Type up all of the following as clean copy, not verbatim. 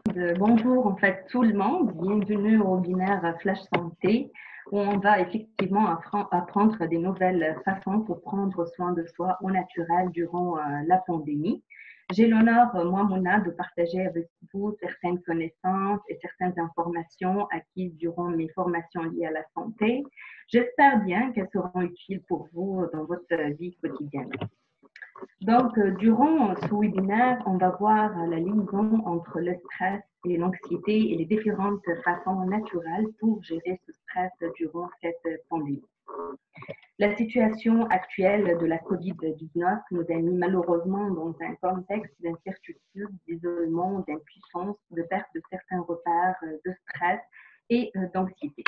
Bonjour en fait tout le monde, bienvenue au webinaire Flash Santé où on va effectivement apprendre des nouvelles façons pour prendre soin de soi au naturel durant la pandémie. J'ai l'honneur, moi Mouna, de partager avec vous certaines connaissances et certaines informations acquises durant mes formations liées à la santé. J'espère bien qu'elles seront utiles pour vous dans votre vie quotidienne. Donc, durant ce webinaire, on va voir la liaison entre le stress et l'anxiété et les différentes façons naturelles pour gérer ce stress durant cette pandémie. La situation actuelle de la COVID-19 nous a mis malheureusement dans un contexte d'incertitude, d'isolement, d'impuissance, de perte de certains repères de stress et d'anxiété.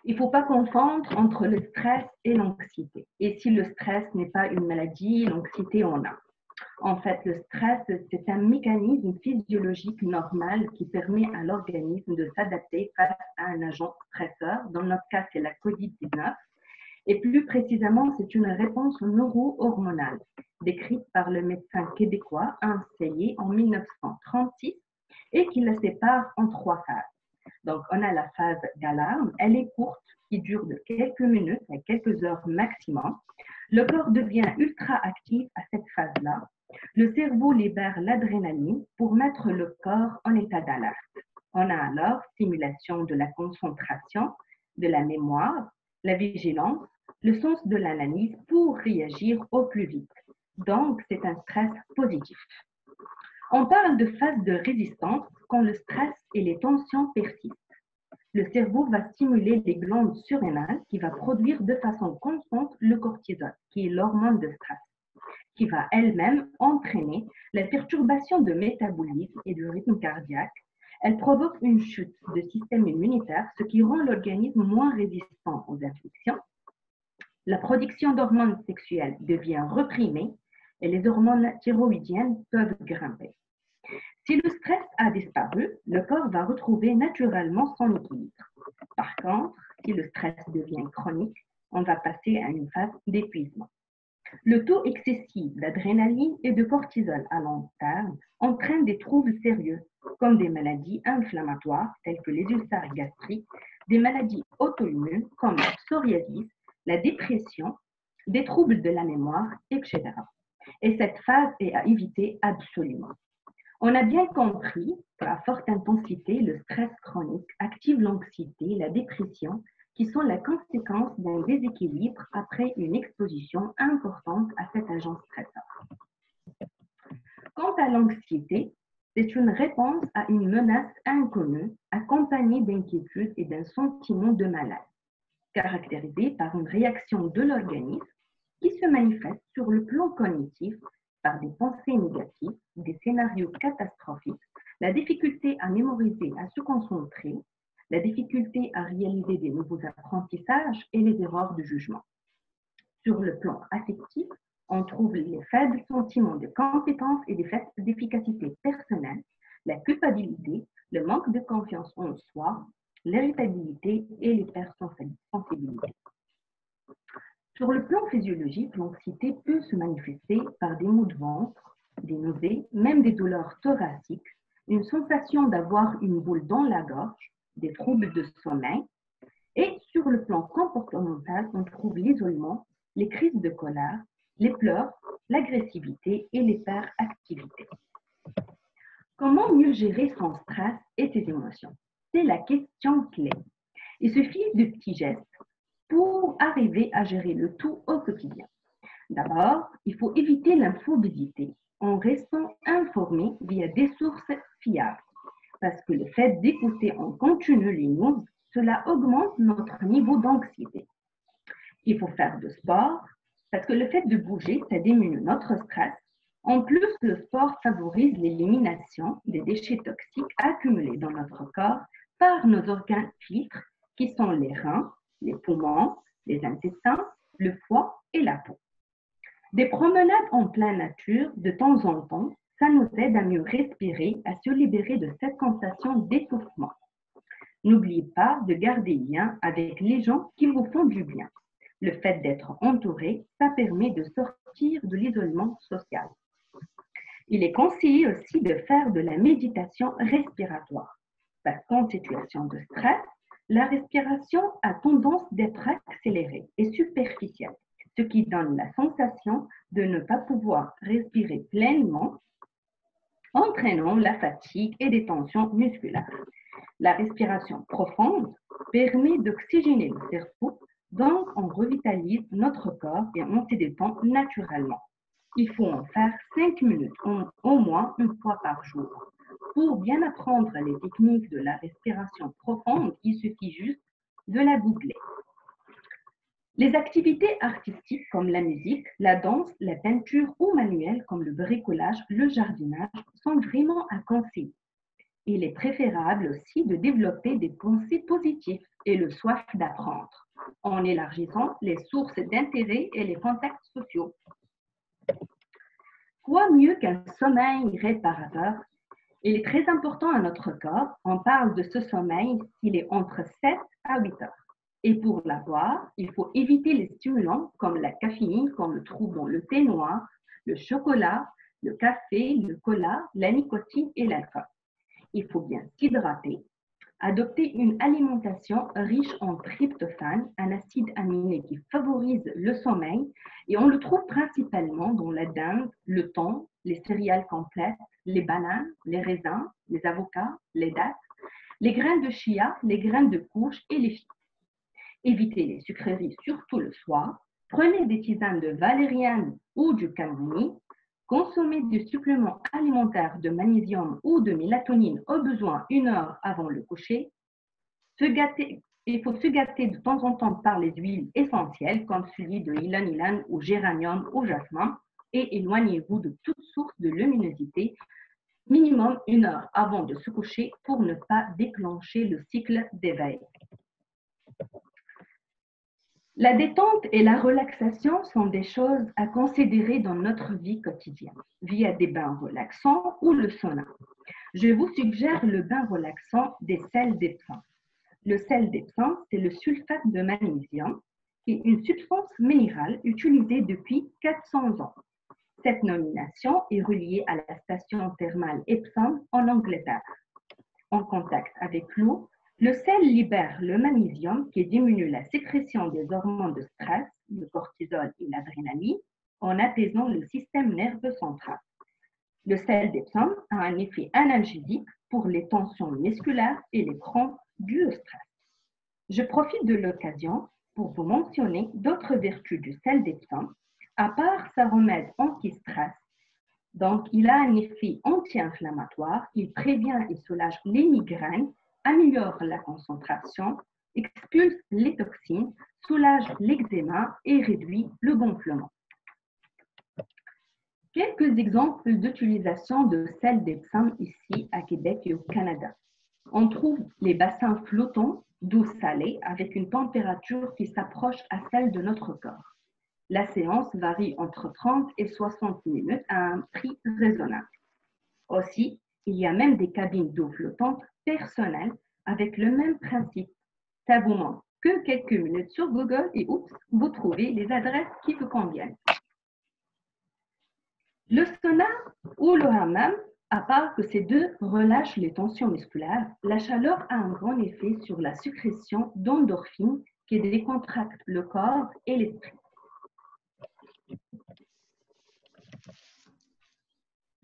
Il ne faut pas confondre entre le stress et l'anxiété. Et si le stress n'est pas une maladie, l'anxiété en a. En fait, le stress, c'est un mécanisme physiologique normal qui permet à l'organisme de s'adapter face à un agent stresseur. Dans notre cas, c'est la COVID-19. Et plus précisément, c'est une réponse neuro-hormonale décrite par le médecin québécois Anselier en 1936 et qui la sépare en 3 phases. Donc, on a la phase d'alarme. Elle est courte, qui dure de quelques minutes à quelques heures maximum. Le corps devient ultra actif à cette phase-là. Le cerveau libère l'adrénaline pour mettre le corps en état d'alerte. On a alors stimulation de la concentration, de la mémoire, la vigilance, le sens de l'analyse pour réagir au plus vite. Donc, c'est un stress positif. On parle de phase de résistance quand le stress et les tensions persistent. Le cerveau va stimuler les glandes surrénales qui va produire de façon constante le cortisol, qui est l'hormone de stress, qui va elle-même entraîner la perturbation de métabolisme et du rythme cardiaque. Elle provoque une chute du système immunitaire, ce qui rend l'organisme moins résistant aux infections. La production d'hormones sexuelles devient reprimée et les hormones thyroïdiennes peuvent grimper. Si le stress a disparu, le corps va retrouver naturellement son équilibre. Par contre, si le stress devient chronique, on va passer à une phase d'épuisement. Le taux excessif d'adrénaline et de cortisol à long terme entraîne des troubles sérieux, comme des maladies inflammatoires telles que les ulcères gastriques, des maladies auto-immunes comme la psoriasis, la dépression, des troubles de la mémoire, etc. Et cette phase est à éviter absolument. On a bien compris qu'à forte intensité, le stress chronique active l'anxiété, la dépression, qui sont la conséquence d'un déséquilibre après une exposition importante à cet agent stresseur. Quant à l'anxiété, c'est une réponse à une menace inconnue accompagnée d'inquiétude et d'un sentiment de malaise, caractérisée par une réaction de l'organisme qui se manifeste sur le plan cognitif par des pensées négatives, des scénarios catastrophiques, la difficulté à mémoriser, à se concentrer, la difficulté à réaliser des nouveaux apprentissages et les erreurs de jugement. Sur le plan affectif, on trouve les faibles sentiments de compétence et d'efficacité personnelle, la culpabilité, le manque de confiance en soi, l'irritabilité et l'hypersensibilité. Sur le plan physiologique, l'anxiété peut se manifester par des maux de ventre, des nausées, même des douleurs thoraciques, une sensation d'avoir une boule dans la gorge, des troubles de sommeil. Et sur le plan comportemental, on trouve l'isolement, les crises de colère, les pleurs, l'agressivité et l'hyperactivité. Comment mieux gérer son stress et ses émotions? C'est la question clé. Il suffit de petits gestes pour arriver à gérer le tout au quotidien. D'abord, il faut éviter l'infobésité en restant informé via des sources fiables. Parce que le fait d'écouter en continu les news, cela augmente notre niveau d'anxiété. Il faut faire de sport parce que le fait de bouger, ça diminue notre stress. En plus, le sport favorise l'élimination des déchets toxiques accumulés dans notre corps par nos organes filtres qui sont les reins, les poumons, les intestins, le foie et la peau. Des promenades en pleine nature, de temps en temps, ça nous aide à mieux respirer, à se libérer de cette sensation d'étouffement. N'oubliez pas de garder lien avec les gens qui vous font du bien. Le fait d'être entouré, ça permet de sortir de l'isolement social. Il est conseillé aussi de faire de la méditation respiratoire parce qu'en situation de stress, la respiration a tendance d'être accélérée et superficielle, ce qui donne la sensation de ne pas pouvoir respirer pleinement, entraînant la fatigue et des tensions musculaires. La respiration profonde permet d'oxygéner le cerveau, donc on revitalise notre corps et on se détend naturellement. Il faut en faire 5 minutes au moins une fois par jour. Pour bien apprendre les techniques de la respiration profonde, il suffit juste de la googler. Les activités artistiques comme la musique, la danse, la peinture ou manuelles comme le bricolage, le jardinage sont vraiment à conseiller. Il est préférable aussi de développer des pensées positives et le soif d'apprendre en élargissant les sources d'intérêt et les contacts sociaux. Quoi mieux qu'un sommeil réparateur? Il est très important à notre corps. On parle de ce sommeil s'il est entre 7 à 8 heures. Et pour l'avoir, il faut éviter les stimulants comme la caféine, comme le trouve dans le thé noir, le chocolat, le café, le cola, la nicotine et l'alcool. Il faut bien s'hydrater, adopter une alimentation riche en tryptophane, un acide aminé qui favorise le sommeil, et on le trouve principalement dans la dinde, le thon, les céréales complètes, les bananes, les raisins, les avocats, les dattes, les graines de chia, les graines de courge et les figues. Évitez les sucreries surtout le soir. Prenez des tisanes de valériane ou du camomille. Consommez des suppléments alimentaires de magnésium ou de mélatonine au besoin 1 heure avant le coucher. Il faut se gâter de temps en temps par les huiles essentielles comme celui de ylang-ylang ou géranium ou jasmin et éloignez-vous de toute source de luminosité minimum 1 heure avant de se coucher pour ne pas déclencher le cycle d'éveil. La détente et la relaxation sont des choses à considérer dans notre vie quotidienne via des bains relaxants ou le sauna. Je vous suggère le bain relaxant des sels d'Epsom. Le sel d'Epsom, c'est le sulfate de magnésium, qui est une substance minérale utilisée depuis 400 ans. Cette nomination est reliée à la station thermale Epsom en Angleterre. En contact avec l'eau, le sel libère le magnésium qui diminue la sécrétion des hormones de stress, le cortisol et l'adrénaline, en apaisant le système nerveux central. Le sel d'Epsom a un effet analgésique pour les tensions musculaires et les crampes dues au stress. Je profite de l'occasion pour vous mentionner d'autres vertus du sel d'Epsom, à part sa remède anti-stress. Donc, il a un effet anti-inflammatoire, il prévient et soulage les migraines, améliore la concentration, expulse les toxines, soulage l'eczéma et réduit le gonflement. Quelques exemples d'utilisation de sel d'Epsom ici à Québec et au Canada. On trouve les bassins flottants d'eau salée avec une température qui s'approche à celle de notre corps. La séance varie entre 30 et 60 minutes à un prix raisonnable. Aussi, il y a même des cabines d'eau flottante personnelles avec le même principe. Ça vous manque que quelques minutes sur Google et oups, vous trouvez les adresses qui vous conviennent. Le sauna ou le hammam, à part que ces deux relâchent les tensions musculaires, la chaleur a un grand effet sur la sécrétion d'endorphines qui décontractent le corps et l'esprit.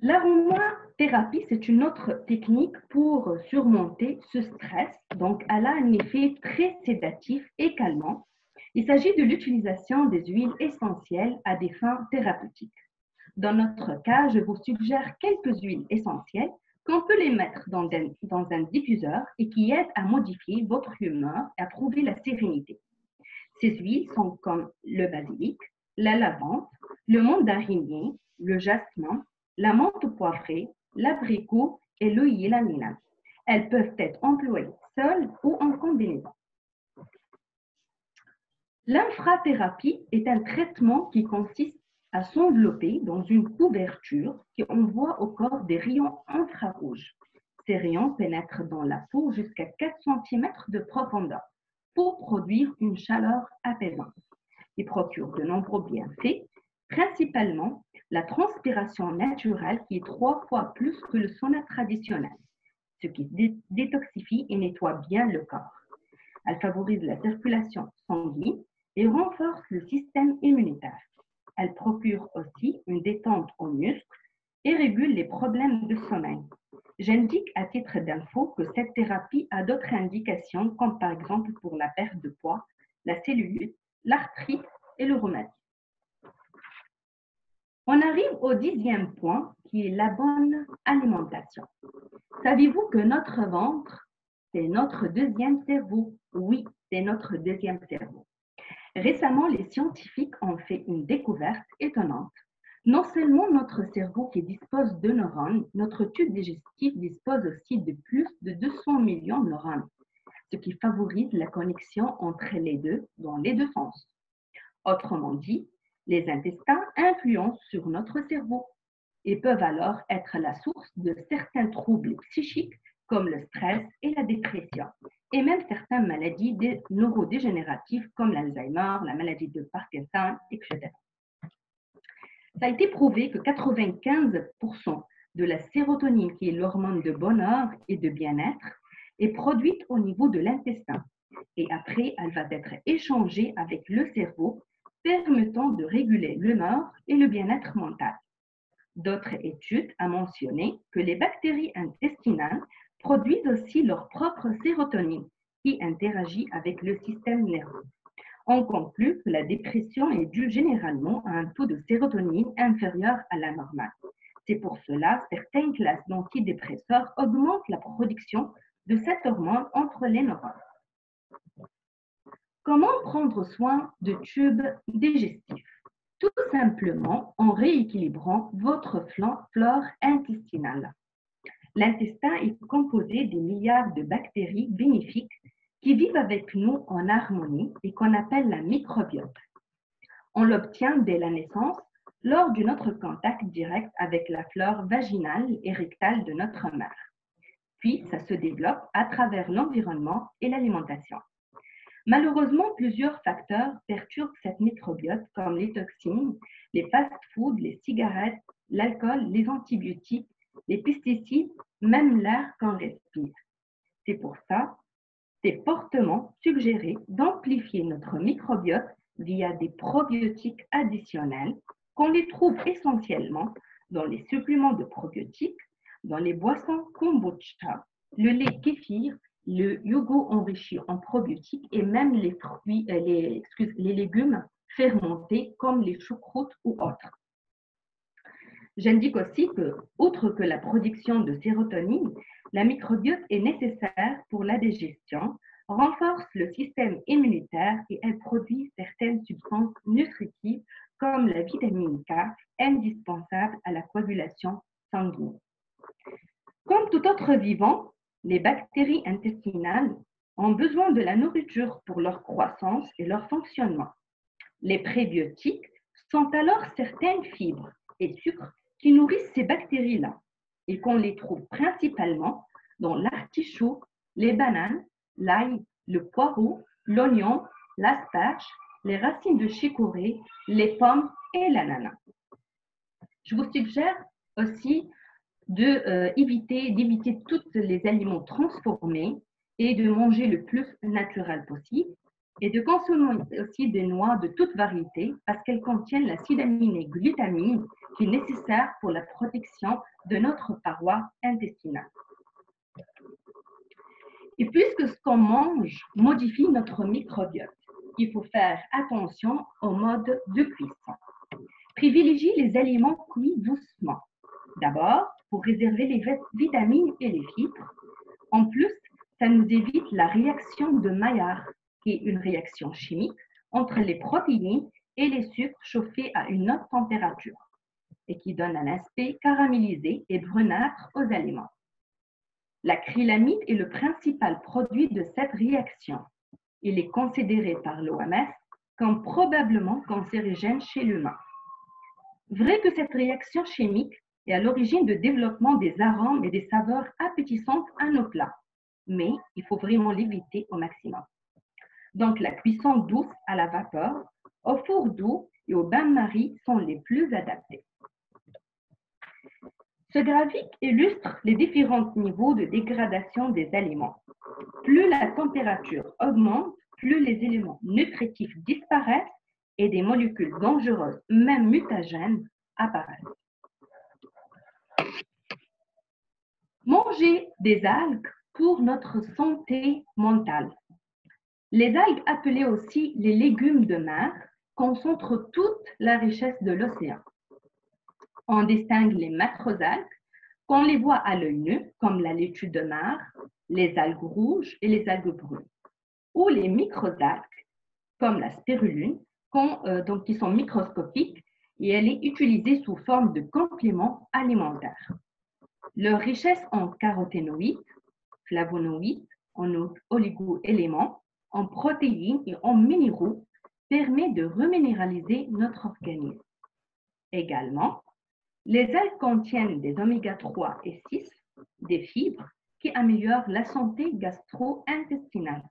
L'aromathérapie, c'est une autre technique pour surmonter ce stress. Donc, elle a un effet très sédatif et calmant. Il s'agit de l'utilisation des huiles essentielles à des fins thérapeutiques. Dans notre cas, je vous suggère quelques huiles essentielles qu'on peut les mettre dans un diffuseur et qui aident à modifier votre humeur et à trouver la sérénité. Ces huiles sont comme le basilic, la lavande, le mandarinier, le jasmin, la menthe poivrée, l'abricot et le ylang-ylang. Elles peuvent être employées seules ou en combinaison. L'infrathérapie est un traitement qui consiste à s'envelopper dans une couverture qui envoie au corps des rayons infrarouges. Ces rayons pénètrent dans la peau jusqu'à 4 cm de profondeur pour produire une chaleur apaisante. Ils procurent de nombreux bienfaits, principalement la transpiration naturelle qui est 3 fois plus que le sauna traditionnel, ce qui détoxifie et nettoie bien le corps. Elle favorise la circulation sanguine et renforce le système immunitaire. Elle procure aussi une détente aux muscles et régule les problèmes de sommeil. J'indique à titre d'info que cette thérapie a d'autres indications, comme par exemple pour la perte de poids, la cellulite, l'arthrite et le rhumatisme. On arrive au 10e point, qui est la bonne alimentation. Savez-vous que notre ventre, c'est notre deuxième cerveau? Oui, c'est notre deuxième cerveau. Récemment, les scientifiques ont fait une découverte étonnante. Non seulement notre cerveau qui dispose de neurones, notre tube digestif dispose aussi de plus de 200 millions de neurones, ce qui favorise la connexion entre les deux dans les deux sens. Autrement dit, les intestins influencent sur notre cerveau et peuvent alors être la source de certains troubles psychiques comme le stress et la dépression, et même certaines maladies neurodégénératives comme l'Alzheimer, la maladie de Parkinson, etc. Ça a été prouvé que 95% de la sérotonine, qui est l'hormone de bonheur et de bien-être, est produite au niveau de l'intestin. Et après, elle va être échangée avec le cerveau, permettant de réguler l'humeur et le bien-être mental. D'autres études ont mentionné que les bactéries intestinales produisent aussi leur propre sérotonine qui interagit avec le système nerveux. On conclut que la dépression est due généralement à un taux de sérotonine inférieur à la normale. C'est pour cela que certaines classes d'antidépresseurs augmentent la production de cette hormone entre les neurones. Comment prendre soin de tubes digestifs? Tout simplement en rééquilibrant votre flore intestinale. L'intestin est composé de milliards de bactéries bénéfiques qui vivent avec nous en harmonie et qu'on appelle la microbiote. On l'obtient dès la naissance lors de notre contact direct avec la flore vaginale et rectale de notre mère. Puis, ça se développe à travers l'environnement et l'alimentation. Malheureusement, plusieurs facteurs perturbent cette microbiote comme les toxines, les fast-foods, les cigarettes, l'alcool, les antibiotiques, les pesticides, même l'air qu'on respire. C'est pour ça, c'est fortement suggéré d'amplifier notre microbiote via des probiotiques additionnels qu'on les trouve essentiellement dans les suppléments de probiotiques, dans les boissons kombucha, le lait kéfir, le yogourt enrichi en probiotiques et même les fruits, les légumes fermentés comme les choucroutes ou autres. J'indique aussi que, outre que la production de sérotonine, la microbiote est nécessaire pour la digestion, renforce le système immunitaire et elle produit certaines substances nutritives comme la vitamine K, indispensable à la coagulation sanguine. Comme tout autre vivant, les bactéries intestinales ont besoin de la nourriture pour leur croissance et leur fonctionnement. Les prébiotiques sont alors certaines fibres et sucres qui nourrissent ces bactéries-là et qu'on les trouve principalement dans l'artichaut, les bananes, l'ail, le poireau, l'oignon, l'asperge, les racines de chicorée, les pommes et l'ananas. Je vous suggère aussi d'éviter tous les aliments transformés et de manger le plus naturel possible et de consommer aussi des noix de toute variété parce qu'elles contiennent l'acide aminé glutamine qui est nécessaire pour la protection de notre paroi intestinale. Et puisque ce qu'on mange modifie notre microbiote, il faut faire attention au mode de cuisson. Privilégiez les aliments cuits doucement. D'abord, pour réserver les vitamines et les fibres. En plus, ça nous évite la réaction de Maillard, qui est une réaction chimique entre les protéines et les sucres chauffés à une haute température et qui donne un aspect caramélisé et brunâtre aux aliments. L'acrylamide est le principal produit de cette réaction. Il est considéré par l'OMS comme probablement cancérigène chez l'humain. Vrai que cette réaction chimique est à l'origine du développement des arômes et des saveurs appétissantes à nos plats, mais il faut vraiment l'éviter au maximum. Donc, la cuisson douce à la vapeur, au four doux et au bain-marie sont les plus adaptés. Ce graphique illustre les différents niveaux de dégradation des aliments. Plus la température augmente, plus les éléments nutritifs disparaissent et des molécules dangereuses, même mutagènes, apparaissent. Manger des algues pour notre santé mentale. Les algues, appelées aussi les légumes de mer, concentrent toute la richesse de l'océan. On distingue les macroalgues, qu'on les voit à l'œil nu, comme la laitue de mer, les algues rouges et les algues brunes, ou les microalgues, comme la spiruline, qui sont microscopiques et elle est utilisée sous forme de complément alimentaire. Leur richesse en caroténoïdes, flavonoïdes, en oligo-éléments, en protéines et en minéraux permet de reminéraliser notre organisme. Également, les algues contiennent des oméga 3 et 6, des fibres qui améliorent la santé gastro-intestinale.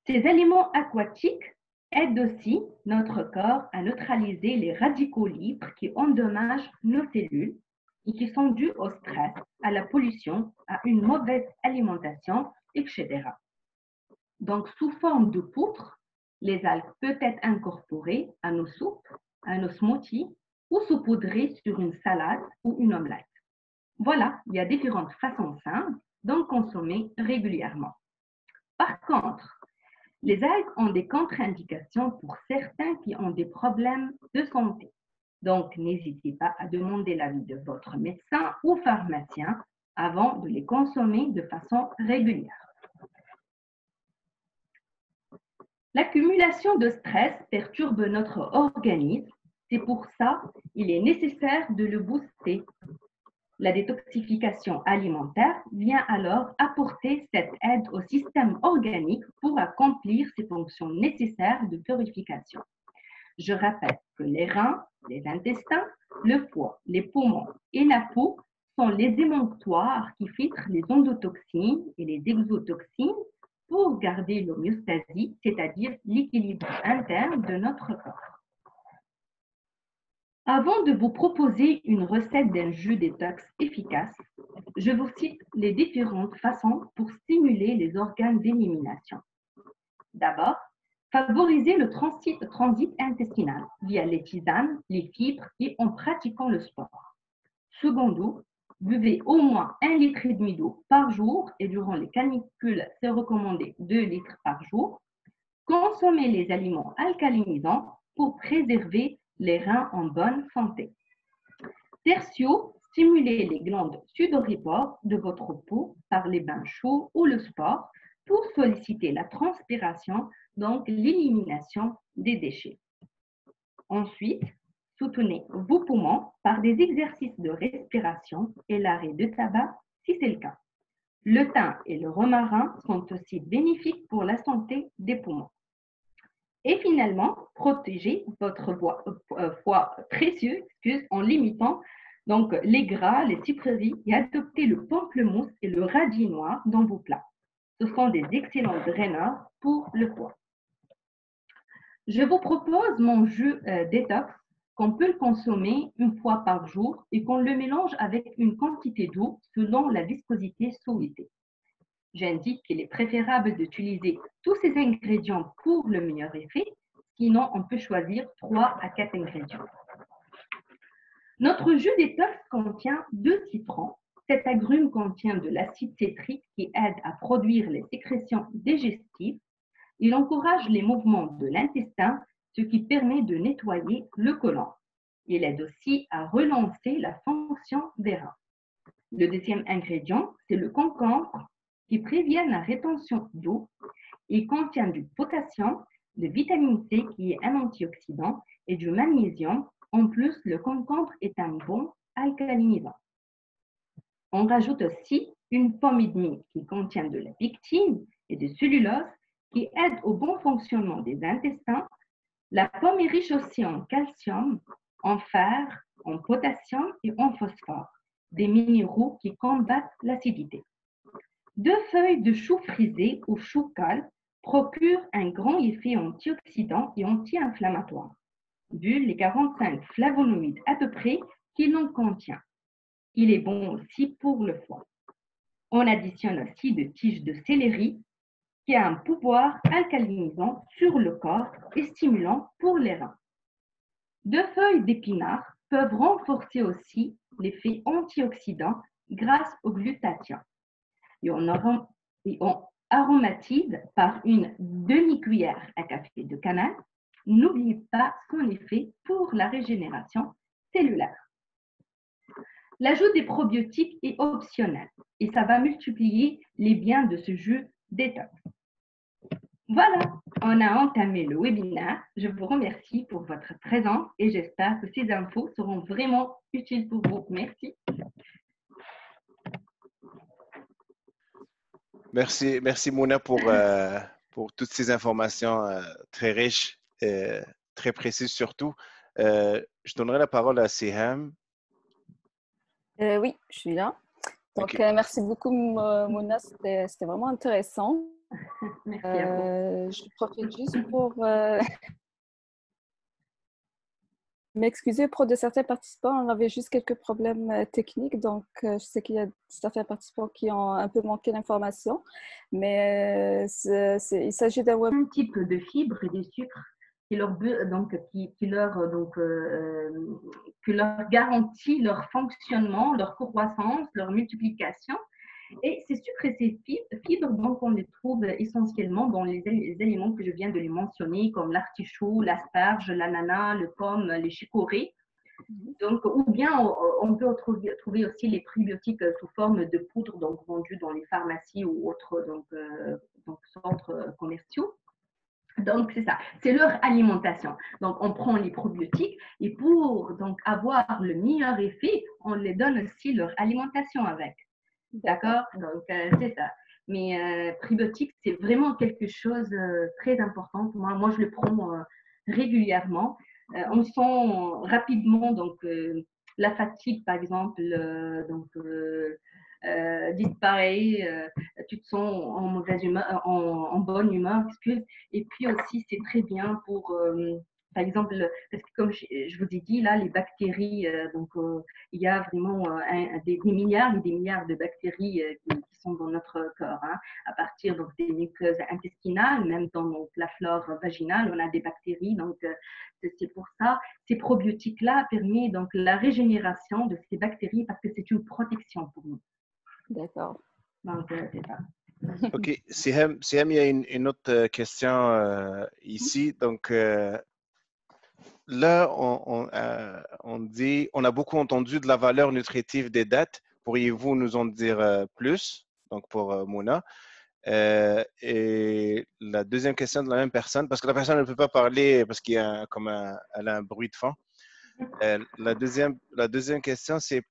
Ces aliments aquatiques aident aussi notre corps à neutraliser les radicaux libres qui endommagent nos cellules et qui sont dus au stress, à la pollution, à une mauvaise alimentation, etc. Donc, sous forme de poudre, les algues peuvent être incorporées à nos soupes, à nos smoothies ou saupoudrées sur une salade ou une omelette. Voilà, il y a différentes façons simples d'en consommer régulièrement. Par contre, les algues ont des contre-indications pour certains qui ont des problèmes de santé. Donc, n'hésitez pas à demander l'avis de votre médecin ou pharmacien avant de les consommer de façon régulière. L'accumulation de stress perturbe notre organisme. C'est pour ça qu'il est nécessaire de le booster. La détoxification alimentaire vient alors apporter cette aide au système organique pour accomplir ses fonctions nécessaires de purification. Je répète que les reins, les intestins, le foie, les poumons et la peau sont les émonctoires qui filtrent les endotoxines et les exotoxines pour garder l'homéostasie, c'est-à-dire l'équilibre interne de notre corps. Avant de vous proposer une recette d'un jus détox efficace, je vous cite les différentes façons pour stimuler les organes d'élimination. D'abord, favoriser le transit intestinal via les tisanes, les fibres et en pratiquant le sport. Secondo, buvez au moins 1,5 litre d'eau par jour et durant les canicules, c'est recommandé 2 litres par jour. Consommez les aliments alcalinisants pour préserver les reins en bonne santé. Tertio, stimulez les glandes sudoripores de votre peau par les bains chauds ou le sport pour solliciter la transpiration, donc l'élimination des déchets. Ensuite, soutenez vos poumons par des exercices de respiration et l'arrêt de tabac si c'est le cas. Le thym et le romarin sont aussi bénéfiques pour la santé des poumons. Et finalement, protégez votre foie précieux en limitant donc les gras, les sucreries et adoptez le pamplemousse et le radis noir dans vos plats. Ce sont des excellents draineurs pour le foie. Je vous propose mon jus détox qu'on peut le consommer une fois par jour et qu'on le mélange avec une quantité d'eau selon la viscosité souhaitée. J'indique qu'il est préférable d'utiliser tous ces ingrédients pour le meilleur effet, sinon on peut choisir 3 à 4 ingrédients. Notre jus détox contient 2 citrons. Cet agrume contient de l'acide citrique qui aide à produire les sécrétions digestives. Il encourage les mouvements de l'intestin, ce qui permet de nettoyer le côlon. Il aide aussi à relancer la fonction des reins. Le deuxième ingrédient, c'est le concombre qui prévient la rétention d'eau. Il contient du potassium, de vitamine C qui est un antioxydant et du magnésium. En plus, le concombre est un bon alcalinisant. On rajoute aussi une pomme et demie qui contient de la pectine et de cellulose qui aide au bon fonctionnement des intestins. La pomme est riche aussi en calcium, en fer, en potassium et en phosphore, des minéraux qui combattent l'acidité. 2 feuilles de chou frisé ou chou cal procurent un grand effet antioxydant et anti-inflammatoire, vu les 45 flavonoïdes à peu près qu'il en contient. Il est bon aussi pour le foie. On additionne aussi de tiges de céleri qui a un pouvoir alcalinisant sur le corps et stimulant pour les reins. Deux feuilles d'épinard peuvent renforcer aussi l'effet antioxydant grâce au glutathion. Et on aromatise par une demi-cuillère à café de cannelle. N'oubliez pas son effet pour la régénération cellulaire. L'ajout des probiotiques est optionnel et ça va multiplier les biens de ce jus détox. Voilà, on a entamé le webinaire. Je vous remercie pour votre présence et j'espère que ces infos seront vraiment utiles pour vous. Merci. Merci Mouna pour toutes ces informations très riches, très précises surtout. Je donnerai la parole à Siham. Oui, je suis là. Donc, merci beaucoup, Mouna. C'était vraiment intéressant. Merci à vous. Je profite juste pour m'excuser pour de certains participants. On avait juste quelques problèmes techniques. Donc, je sais qu'il y a certains participants qui ont un peu manqué d'informations. Mais il s'agit d'un un type de fibres et de sucres qui leur garantit leur fonctionnement, leur croissance, leur multiplication. Et ces sucres et ces fibres, donc, on les trouve essentiellement dans les aliments que je viens de les mentionner, comme l'artichaut, l'asperge, l'ananas, le pomme, les chicorées. Donc, ou bien on peut trouver aussi les prébiotiques sous forme de poudre, donc vendus dans les pharmacies ou autres centres commerciaux. Donc, c'est ça, c'est leur alimentation. Donc, on prend les probiotiques et pour donc avoir le meilleur effet, on les donne aussi leur alimentation avec. D'accord? Donc, c'est ça. Mais prébiotiques, c'est vraiment quelque chose de très important pour moi. Moi, je le prends régulièrement. On sent rapidement donc, la fatigue, par exemple, disparaît. Tu te sens en mauvaise humeur, en bonne humeur, excuse. Et puis aussi, c'est très bien pour, par exemple, parce que comme je vous ai dit, là, les bactéries, il y a vraiment des milliards et des milliards de bactéries qui sont dans notre corps. Hein. À partir donc, des muqueuses intestinales, même dans donc, la flore vaginale, on a des bactéries. Donc, c'est pour ça, ces probiotiques-là permettent donc la régénération de ces bactéries parce que c'est une protection pour nous. D'accord. Donc, c'est ça. OK. Siham, il y a une autre question ici. Donc, là, on dit, on a beaucoup entendu de la valeur nutritive des dattes. Pourriez-vous nous en dire plus? Donc, pour Mouna. Et la deuxième question de la même personne, parce que la personne ne peut pas parler parce qu'il y a elle a un bruit de fond. La deuxième question, c'est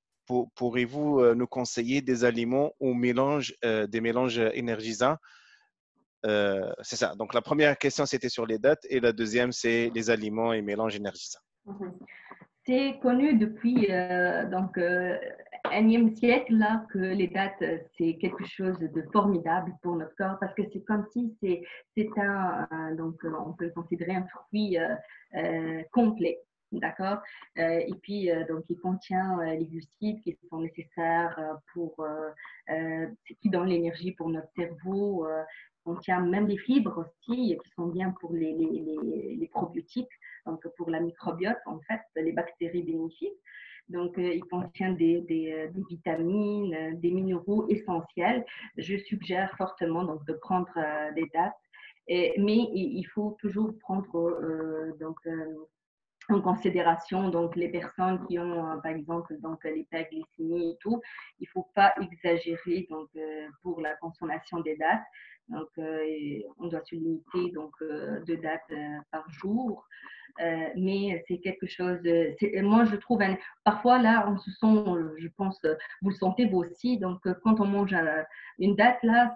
pourriez-vous nous conseiller des aliments ou des mélanges énergisants? C'est ça. Donc, la première question, c'était sur les dattes et la deuxième, c'est les aliments et mélanges énergisants. C'est connu depuis unième siècle là, que les dattes, c'est quelque chose de formidable pour notre corps parce que c'est comme si c'est on peut le considérer un fruit complet. D'accord. Et puis, donc, il contient les glucides qui sont nécessaires qui donnent l'énergie pour notre cerveau. Contient même des fibres aussi qui sont bien pour les probiotiques, donc pour la microbiote, en fait, les bactéries bénéfiques. Donc, il contient des vitamines, des minéraux essentiels. Je suggère fortement donc, de prendre des dattes, mais il faut toujours prendre en considération donc les personnes qui ont par exemple donc l'hyperglycémie et tout. Il ne faut pas exagérer donc pour la consommation des dattes. Donc on doit se limiter donc 2 dattes par jour. Mais c'est quelque chose. Moi je trouve parfois là on se sent, je pense, vous le sentez vous aussi. Donc quand on mange une date là,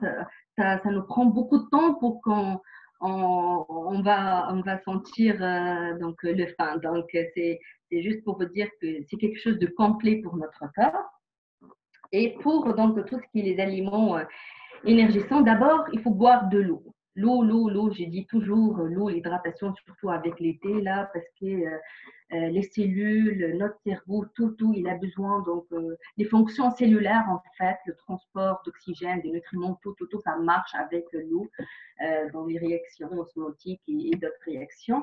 ça nous prend beaucoup de temps pour qu'on on va sentir donc le faim. Donc, c'est juste pour vous dire que c'est quelque chose de complet pour notre corps. Et pour donc tout ce qui est les aliments énergisants, d'abord, il faut boire de l'eau. L'eau, j'ai dit toujours l'eau, l'hydratation, surtout avec l'été, là, parce que les cellules, notre cerveau, tout, il a besoin. Donc, les fonctions cellulaires, en fait, le transport d'oxygène, des nutriments, tout, ça marche avec l'eau dans les réactions osmotiques et d'autres réactions.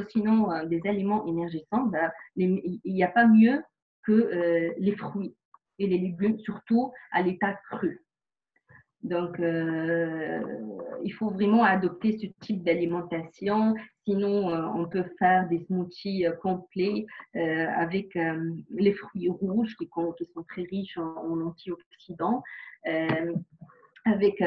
Sinon, des aliments énergisants, ben, il n'y a pas mieux que les fruits et les légumes, surtout à l'état cru. Donc, il faut vraiment adopter ce type d'alimentation. Sinon, on peut faire des smoothies complets avec les fruits rouges qui sont très riches en antioxydants, avec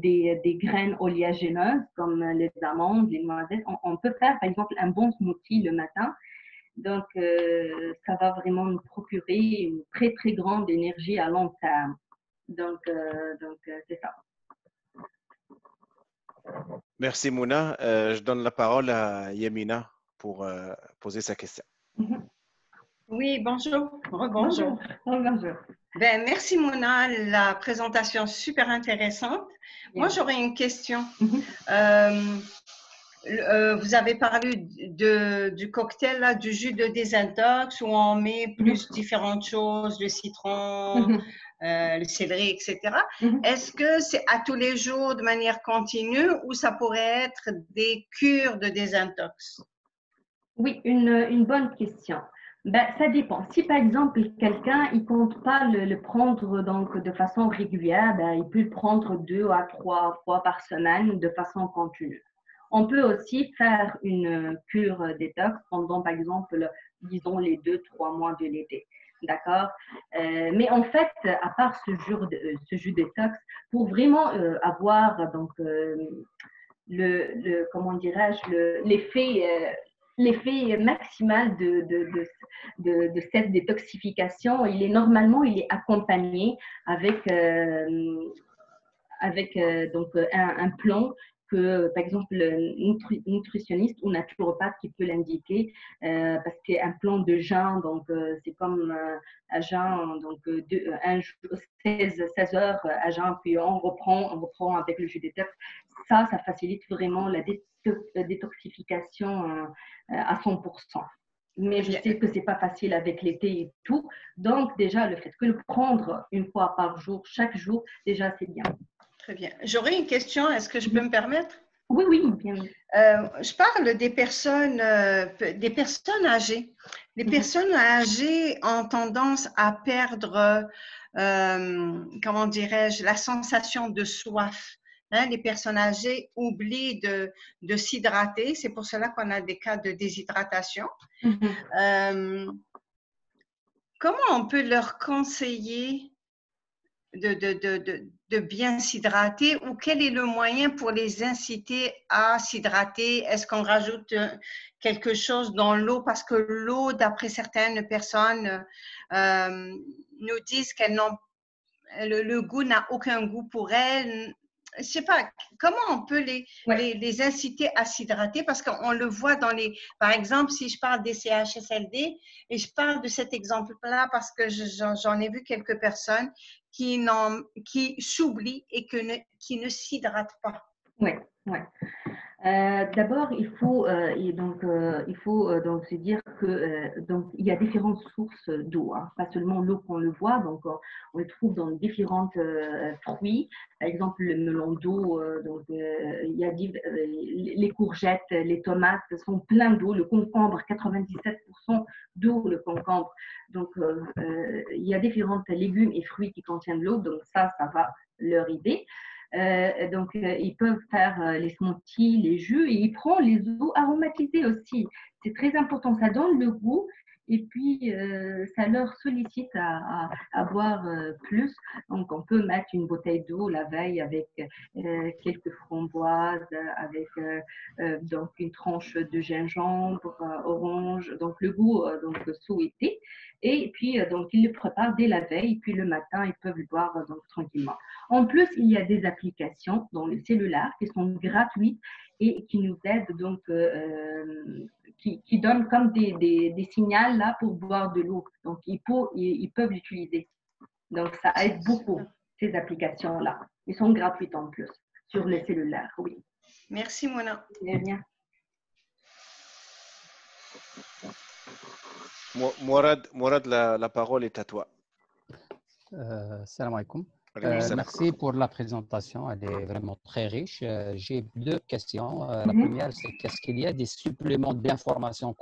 des graines oléagineuses comme les amandes, les noisettes. On peut faire, par exemple, un bon smoothie le matin. Donc, ça va vraiment nous procurer une très, très grande énergie à long terme. Donc, c'est ça. Merci, Mouna. Je donne la parole à Yamina pour poser sa question. Oui, bonjour. Rebonjour. Bonjour. Ben, merci, Mouna. La présentation super intéressante. Moi, j'aurais une question. Vous avez parlé du cocktail, là, du jus de désintox où on met plus différentes choses, le citron, le céleri, etc. Est-ce que c'est à tous les jours de manière continue ou ça pourrait être des cures de désintox? Oui, une bonne question. Ben, ça dépend. Si par exemple quelqu'un il compte pas le prendre donc de façon régulière, ben, il peut le prendre 2 à 3 fois par semaine de façon continue. On peut aussi faire une cure détox pendant par exemple, disons les 2-3 mois de l'été. D'accord. Mais en fait, à part ce jus détox, pour vraiment avoir donc comment dirais-je l'effet maximal de cette détoxification, normalement il est accompagné avec donc un plan que, par exemple, le nutritionniste ou naturopathe qui peut l'indiquer, parce qu'un plan de jeûne, donc c'est comme un jeûne, donc 16 heures à jeûne, puis on reprend avec le jus détox. Ça facilite vraiment la détoxification à 100%. Mais je sais que c'est pas facile avec l'été et tout. Donc, déjà, le fait que le prendre une fois par jour, chaque jour, déjà, c'est bien. Très bien. J'aurais une question. Est-ce que je peux me permettre? Oui, bien. Je parle des personnes âgées. Les personnes âgées ont tendance à perdre, comment dirais-je, la sensation de soif. Les personnes âgées oublient de s'hydrater. C'est pour cela qu'on a des cas de déshydratation. Comment on peut leur conseiller de bien s'hydrater ou quel est le moyen pour les inciter à s'hydrater? Est-ce qu'on rajoute quelque chose dans l'eau? Parce que l'eau, d'après certaines personnes, nous disent qu'elles n'ont le goût n'a aucun goût pour elles. Je sais pas, comment on peut les inciter à s'hydrater? Parce qu'on le voit par exemple, si je parle des CHSLD, et je parle de cet exemple-là parce que j'en ai vu quelques personnes qui s'oublient et qui ne s'hydratent pas. Oui. D'abord, il faut donc se dire que donc il y a différentes sources d'eau, hein, pas seulement l'eau qu'on le voit. Donc on le trouve dans différentes fruits. Par exemple, le melon d'eau. Il y a les courgettes, les tomates sont pleins d'eau. Le concombre, 97% d'eau le concombre. Donc il y a différents légumes et fruits qui contiennent de l'eau. Donc ça va leur aider. Ils peuvent faire les smoothies, les jus et ils prennent les eaux aromatisées aussi. C'est très important, ça donne le goût et puis ça leur sollicite à boire plus. Donc, on peut mettre une bouteille d'eau la veille avec quelques framboises, avec donc une tranche de gingembre, orange, donc le goût donc souhaité. Et puis, donc, ils le préparent dès la veille, puis le matin, ils peuvent le boire donc, tranquillement. En plus, il y a des applications dans les cellulaires qui sont gratuites et qui nous aident, donc, qui donnent comme des signaux là pour boire de l'eau. Donc, ils peuvent l'utiliser. Donc, ça aide beaucoup, ces applications-là. Ils sont gratuites en plus. sur le cellulaire, oui. Merci, Mona. C'est bien. Mourad, la parole est à toi. Salam alaikum. Salam. Merci pour la présentation, elle est vraiment très riche. J'ai deux questions. La première, c'est qu'est-ce qu'il y a des suppléments d'informations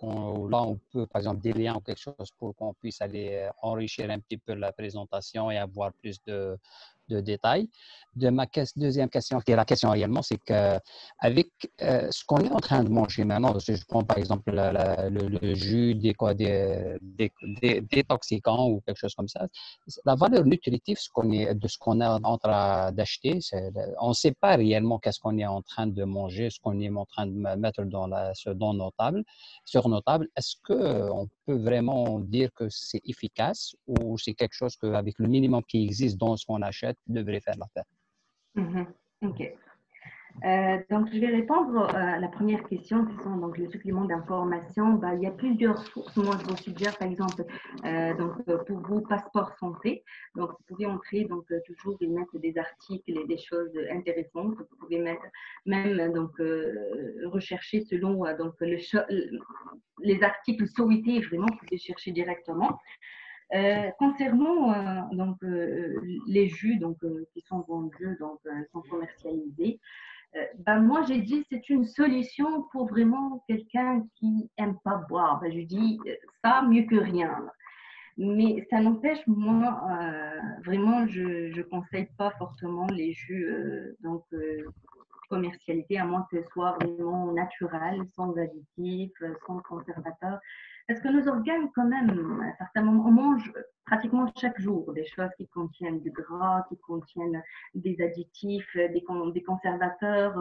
là on peut, par exemple, des liens ou quelque chose pour qu'on puisse aller enrichir un petit peu la présentation et avoir plus de détails. Deuxième question, qui est la question réellement, c'est qu'avec ce qu'on est en train de manger maintenant, si je prends par exemple le jus détoxicant ou quelque chose comme ça, la valeur nutritive de ce qu'on est en train d'acheter, on ne sait pas réellement qu'est-ce qu'on est en train de manger, ce qu'on est en train de mettre sur nos tables. Est-ce qu'on peut vraiment dire que c'est efficace ou c'est quelque chose qu'avec le minimum qui existe dans ce qu'on achète, devrait faire l'affaire? OK. Donc, je vais répondre à la première question, qui sont donc les suppléments d'information. Il y a plusieurs sources. Moi, je vous suggère, par exemple, pour vos passeports santé. Donc, vous pouvez entrer, toujours y mettre des articles et des choses intéressantes. Vous pouvez mettre, même, rechercher selon les articles souhaités. Vraiment, vous pouvez chercher directement. Concernant les jus qui sont vendus, sont commercialisés, moi j'ai dit c'est une solution pour vraiment quelqu'un qui aime pas boire. Je dis ça mieux que rien. Mais ça n'empêche, moi vraiment je conseille pas fortement les jus commercialisés, à moins que ce soit vraiment naturel, sans additifs, sans conservateurs. Parce que nos organes, quand même, à un certain moment, on mange pratiquement chaque jour des choses qui contiennent du gras, qui contiennent des additifs, des conservateurs.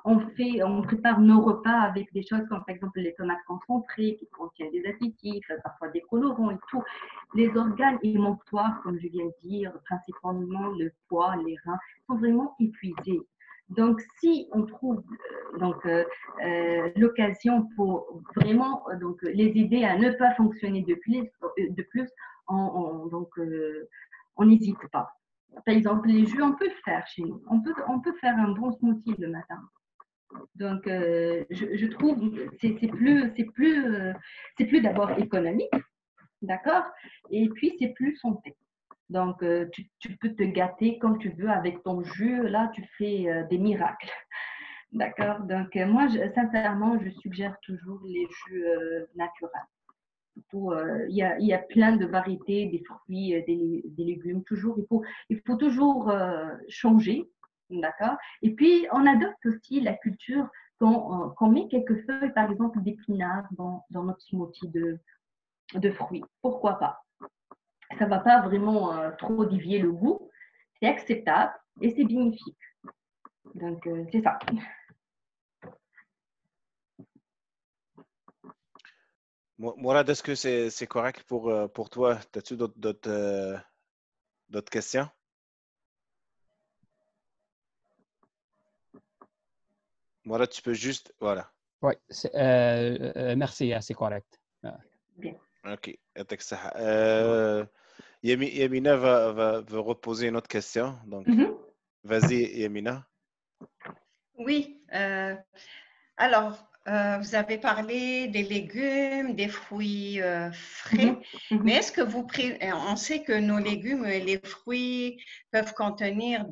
On prépare nos repas avec des choses comme, par exemple, les tomates concentrées qui contiennent des additifs, parfois des colorants et tout. Les organes émonctoires, comme je viens de dire, principalement le foie, les reins, sont vraiment épuisés. Donc, si on trouve l'occasion pour vraiment les aider à ne pas fonctionner de plus, on n'hésite pas. Par exemple, les jus, on peut le faire chez nous. On peut faire un bon smoothie le matin. Donc, je trouve que c'est plus d'abord économique, d'accord? Et puis, c'est plus santé. Donc, tu peux te gâter comme tu veux avec ton jus. Là, tu fais des miracles. D'accord? Donc, moi, sincèrement, je suggère toujours les jus naturels. Il y a plein de variétés, des fruits, des légumes. Toujours, il faut toujours changer. D'accord? Et puis, on adopte aussi la culture qu'on met quelques feuilles, par exemple, d'épinards dans notre smoothie de fruits. Pourquoi pas? Ça ne va pas vraiment trop dévier le goût, c'est acceptable et c'est bénéfique. Donc, c'est ça. Mourad, est-ce que c'est correct pour toi? As-tu d'autres questions? Mourad, tu peux juste… Voilà. Oui, merci, c'est correct. Bien. OK. Yamina va reposer une autre question. Donc, vas-y, Yamina. Oui. Alors, vous avez parlé des légumes, des fruits frais, mais est-ce que on sait que nos légumes et les fruits peuvent contenir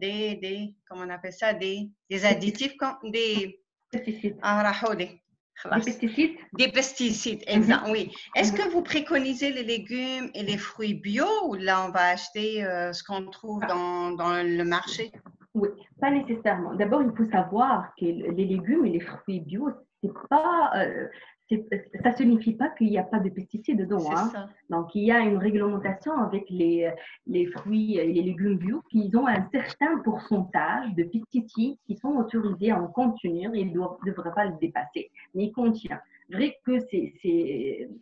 comment on appelle ça, des additifs, des pesticides. Des pesticides? Des pesticides, exact, oui. Est-ce que vous préconisez les légumes et les fruits bio ou là, on va acheter ce qu'on trouve dans le marché? Oui, pas nécessairement. D'abord, il faut savoir que les légumes et les fruits bio, c'est pas, ça ne signifie pas qu'il n'y a pas de pesticides dedans. Hein. Donc, il y a une réglementation avec les fruits et les légumes bio qui ont un certain pourcentage de pesticides qui sont autorisés à en contenir et ils ne devraient pas le dépasser. Mais il contient. Vrai que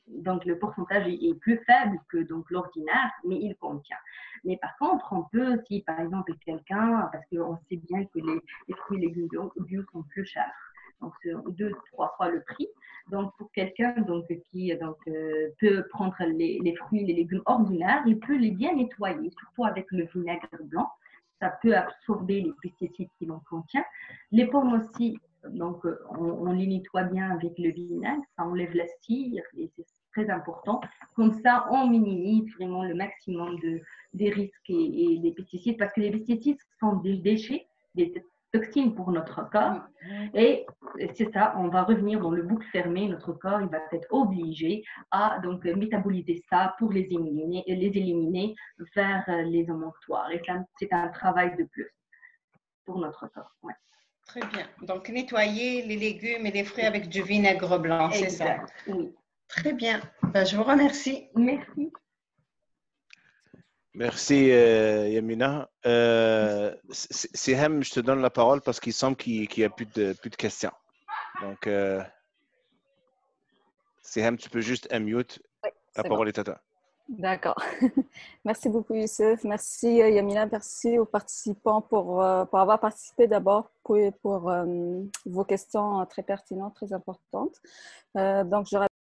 donc le pourcentage est plus faible que l'ordinaire, mais il contient. Mais par contre, on peut, si par exemple quelqu'un, parce qu'on sait bien que les fruits et légumes bio sont plus chers, donc c'est 2-3 fois le prix. Donc pour quelqu'un qui peut prendre les fruits et les légumes ordinaires, il peut les bien nettoyer, surtout avec le vinaigre blanc. ça peut absorber les pesticides qui l'en contiennent. Les pommes aussi, donc on les nettoie bien avec le vinaigre, ça enlève la cire et c'est très important. Comme ça, on minimise vraiment le maximum des risques et des pesticides parce que les pesticides sont des déchets, des toxines pour notre corps. Et c'est ça, on va revenir dans le boucle fermée. Notre corps, il va être obligé à donc métaboliser ça pour les éliminer vers les émonctoires. Et ça, c'est un travail de plus pour notre corps. Ouais. Très bien. Donc, nettoyer les légumes et les fruits avec du vinaigre blanc, c'est ça? Oui. Très bien. Ben, je vous remercie. Merci. Merci, Yamina. Sihem, je te donne la parole parce qu'il semble qu'il n'y a plus de questions. Donc, Sihem, tu peux juste unmute. Oui, La parole est à toi. D'accord. Merci beaucoup, Youssef. Merci, Yamina. Merci aux participants pour avoir participé d'abord pour vos questions très pertinentes, très importantes. Donc, je